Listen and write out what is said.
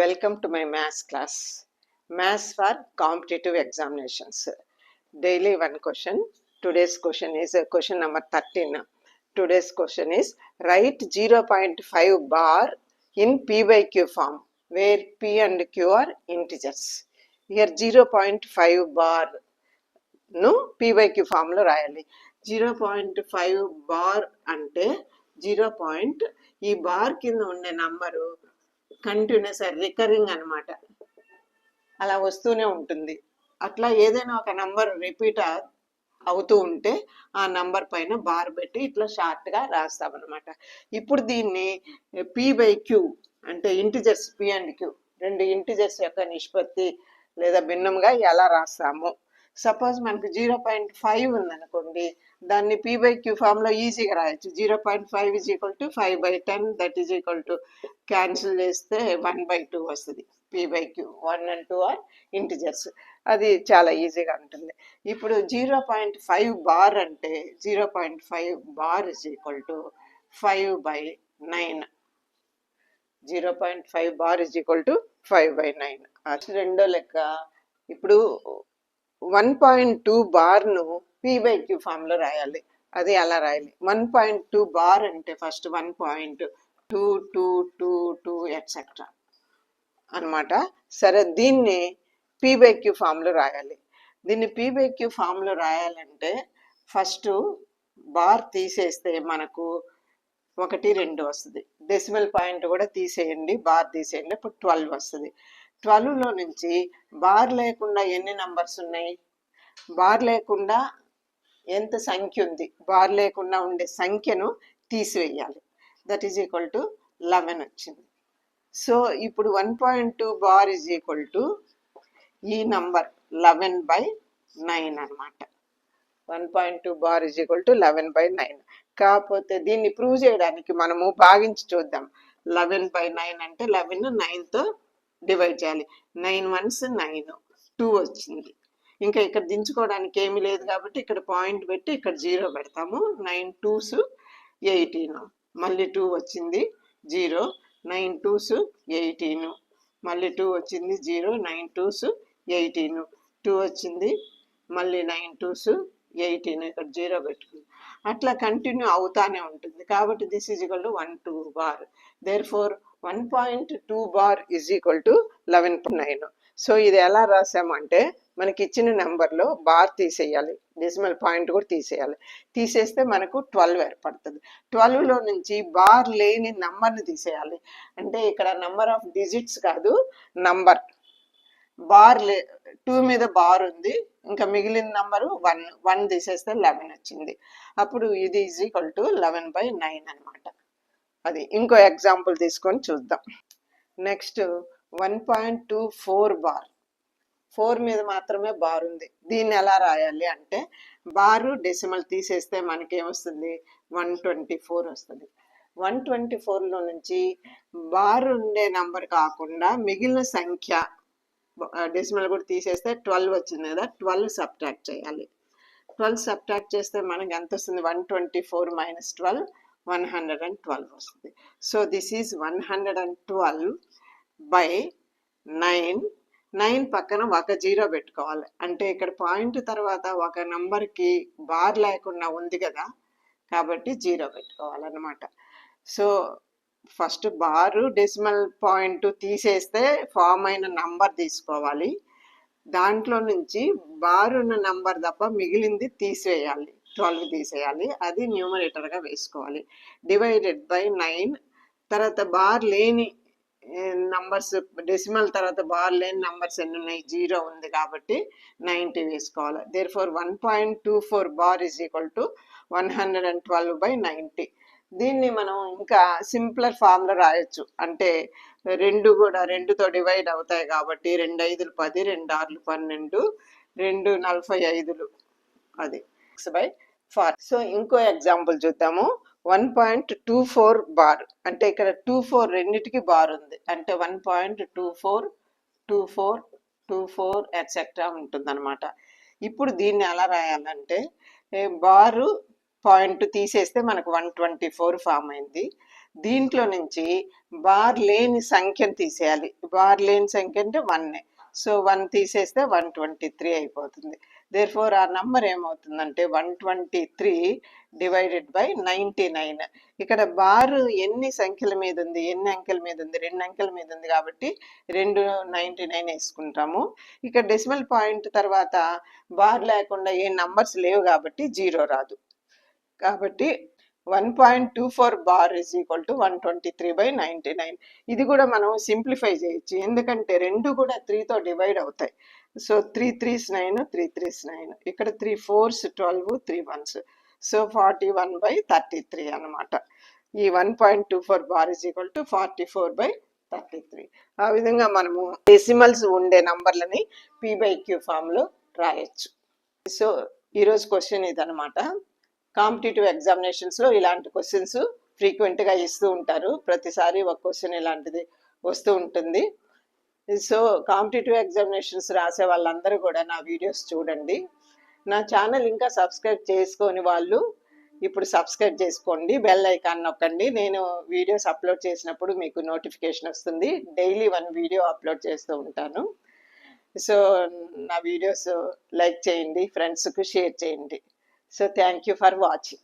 Welcome to my maths class. Maths for competitive examinations. Daily one question. Today's question is question number 13. Today's question is write 0.5 bar in P by Q form where P and Q are integers. Here 0.5 bar ను P by Q form లో రాయాలి. 0.5 bar అంటే 0. ఈ bar కింద ఉండే number continuous recurring అనమాట, అలా వస్తూనే ఉంటుంది. అట్లా ఏదైనా ఒక నంబర్ రిపీట్ అవుతూ ఉంటే ఆ నంబర్ పైన బార్ పెట్టి ఇట్లా షార్ట్గా రాస్తామన్నమాట. ఇప్పుడు దీన్ని పి బై క్యూ అంటే ఇంటిజర్స్ పి అండ్ క్యూ రెండు ఇంటిజర్స్ యొక్క నిష్పత్తి లేదా భిన్నంగా ఎలా రాస్తాము. సపోజ్ మనకు 0.5 ఉందనుకోండి, దాన్ని పి బై క్యూ ఫామ్లో ఈజీగా రాయొచ్చు. 0.5 is equal to 5/10, that is equal to cancel చేస్తే 1/2 వస్తుంది. P by Q 1 and 2 are integers, అది చాలా ఈజీగా ఉంటుంది. ఇప్పుడు 0.5 బార్ అంటే 0.5 bar is equal to 5/9. 0.5 bar is equal to 5/9. రెండో లెక్క. ఇప్పుడు 1.2 బార్ను పి బై క్యూ ఫామ్లో రాయాలి. అది అలా రాయాలి. 1.2 బార్ అంటే ఫస్ట్ 1.2222 ఎట్సెట్రా అనమాట. సరే, దీన్ని పి బై క్యూ ఫామ్లో రాయాలి. దీన్ని పి బై క్యూ ఫామ్లో రాయాలంటే ఫస్ట్ బార్ తీసేస్తే మనకు 1, 2 వస్తుంది. డెసిమల్ పాయింట్ కూడా తీసేయండి, బార్ తీసేయండి, ఇప్పుడు 12 వస్తుంది. 12లో నుంచి బార్ లేకుండా ఎన్ని నంబర్స్ ఉన్నాయి, బార్ లేకుండా ఎంత సంఖ్య ఉంది, బార్ లేకుండా ఉండే సంఖ్యను తీసివేయాలి. దట్ ఈజ్ ఈక్వల్ టు 11 వచ్చింది. సో ఇప్పుడు 1.2 బార్ ఈజ్ ఈక్వల్ టు ఈ నంబర్ 11/9 అనమాట. 1.2 బార్ ఈజ్ ఈక్వల్ టు 11/9. కాకపోతే దీన్ని ప్రూవ్ చేయడానికి మనము భాగించి చూద్దాం. 11/9 అంటే 11 9తో డివైడ్ చేయాలి. 9 1s 9, 2 వచ్చింది. ఇంకా ఇక్కడ దించుకోవడానికి ఏమీ లేదు కాబట్టి ఇక్కడ పాయింట్ పెట్టి ఇక్కడ 0 పెడతాము. 9 2s 18, మళ్ళీ 2 వచ్చింది 0, 9 2s 18, మళ్ళీ 2 వచ్చింది 0, 9 2s 18, 2 వచ్చింది, మళ్ళీ 9 2s 18, ఇక్కడ 0 పెట్టుకుంది. అట్లా కంటిన్యూ అవుతానే ఉంటుంది. కాబట్టి this is equal to 1.2 bar. Therefore 1.2 bar is equal to 11.9. So ఇది ఎలా రాసామంటే మనకి ఇచ్చిన నెంబర్లో బార్ తీసేయాలి, డెసిమల్ పాయింట్ కూడా తీసేయాలి. తీసేస్తే మనకు 12 ఏర్పడుతుంది. 12లో నుంచి బార్ లేని నంబర్ని తీసేయాలి. అంటే ఇక్కడ నంబర్ ఆఫ్ డిజిట్స్ కాదు, నంబర్. బార్ 2 మీద బార్ ఉంది, ఇంకా మిగిలిన నంబరు 1 తీసేస్తే 11 వచ్చింది. అప్పుడు ఇది ఈజ్ ఈక్వల్ టు 11/9 అనమాట. అది ఇంకో ఎగ్జాంపుల్ తీసుకొని చూద్దాం. Next 1.24 bar. 4 మీద మాత్రమే బార్ ఉంది. దీన్ని ఎలా రాయాలి అంటే బారు డెసిమల్ తీసేస్తే మనకేమొస్తుంది, 124 వస్తుంది. 124లో నుంచి బార్ ఉండే నంబర్ కాకుండా మిగిలిన సంఖ్య డెసిమల్ కూడా తీసేస్తే 12 వచ్చింది కదా, 12 సబ్ట్రాక్ట్ చేయాలి. 12 సబ్ట్రాక్ట్ చేస్తే మనకి ఎంత వస్తుంది, 124 - 12 112 వస్తుంది. So this is 112/9. 9 పక్కన ఒక 0 పెట్టుకోవాలి. అంటే ఇక్కడ పాయింట్ తర్వాత ఒక నంబర్కి బార్ లేకుండా ఉంది కదా, కాబట్టి 0 పెట్టుకోవాలన్నమాట. సో ఫస్ట్ బారు డెసిమల్ పాయింట్ తీసేస్తే ఫామ్ అయిన నంబర్ తీసుకోవాలి. దాంట్లో నుంచి బార్ ఉన్న నంబర్ తప్ప మిగిలింది తీసేయాలి, 12 తీసేయాలి. అది న్యూమరేటర్గా వేసుకోవాలి. Divided by 9. తర్వాత బార్ లేని నంబర్స్, డెసిమల్ తర్వాత బార్ లేని నంబర్స్ ఎన్ని ఉన్నాయి, 0 ఉంది కాబట్టి 90 వేసుకోవాలి. Therefore 1.24 bar is equal to 112/90. దీన్ని మనం ఇంకా సింప్లర్ ఫామ్లో రాయొచ్చు. అంటే 2 కూడా 2తో డివైడ్ అవుతాయి కాబట్టి 2 5 10, 2 6 12, 2 45, అది 6/4. సో ఇంకో ఎగ్జాంపుల్ చూద్దాము. 1.24 బార్ అంటే ఇక్కడ 24 రెండిటికి బార్ ఉంది. అంటే 1.24 24 24 ఎట్సెట్రా ఉంటుందన్నమాట. ఇప్పుడు దీన్ని ఎలా రాయాలంటే బారు పాయింట్ తీసేస్తే మనకు 124 ఫామ్ అయింది. దీంట్లో నుంచి బార్ లేని సంఖ్యను తీసేయాలి. బార్ లేని సంఖ్య అంటే 1. సో 1 తీసేస్తే 123 అయిపోతుంది. దేర్ఫోర్ ఆ నంబర్ ఏమవుతుందంటే 123 డివైడెడ్ బై 99. ఇక్కడ బార్ ఎన్ని సంఖ్యల మీద ఉంది, ఎన్ని అంకెల మీద ఉంది, 2 అంకెల మీద ఉంది కాబట్టి 299 వేసుకుంటాము. ఇక్కడ డెసిమల్ పాయింట్ తర్వాత బార్ లేకుండా ఏ నంబర్స్ లేవు కాబట్టి 0 రాదు. కాబట్టి 1.24 బార్ ఈజ్ ఈక్వల్ టు 123/99. ఇది కూడా మనం సింప్లిఫై చేయొచ్చు, ఎందుకంటే రెండు కూడా 3తో డివైడ్ అవుతాయి. సో 3 3s 9, 3 3s 9, ఇక్కడ 3 4s 12, 3 1s, సో 41/33 అనమాట. ఈ 1.24 బార్ ఈజ్ ఈక్వల్ టు 44/33. ఆ విధంగా మనము డెసిమల్స్ ఉండే నంబర్లని p/q ఫామ్లో రాయొచ్చు. సో ఈరోజు క్వశ్చన్ ఇదనమాట. కాంపిటేటివ్ ఎగ్జామినేషన్స్లో ఇలాంటి క్వశ్చన్స్ ఫ్రీక్వెంట్గా ఇస్తూ ఉంటారు. ప్రతిసారి ఒక క్వశ్చన్ ఇలాంటిది వస్తూ ఉంటుంది. సో కాంపిటేటివ్ ఎగ్జామినేషన్స్ రాసే వాళ్ళందరూ కూడా నా వీడియోస్ చూడండి. నా ఛానల్ ఇంకా సబ్స్క్రైబ్ చేసుకొని వాళ్ళు ఇప్పుడు సబ్స్క్రైబ్ చేసుకోండి, బెల్ ఐకాన్ నొక్కండి. నేను వీడియోస్ అప్లోడ్ చేసినప్పుడు మీకు నోటిఫికేషన్ వస్తుంది. డైలీ 1 వీడియో అప్లోడ్ చేస్తూ ఉంటాను. సో నా వీడియోస్ లైక్ చేయండి, ఫ్రెండ్స్కు షేర్ చేయండి. So thank you for watching.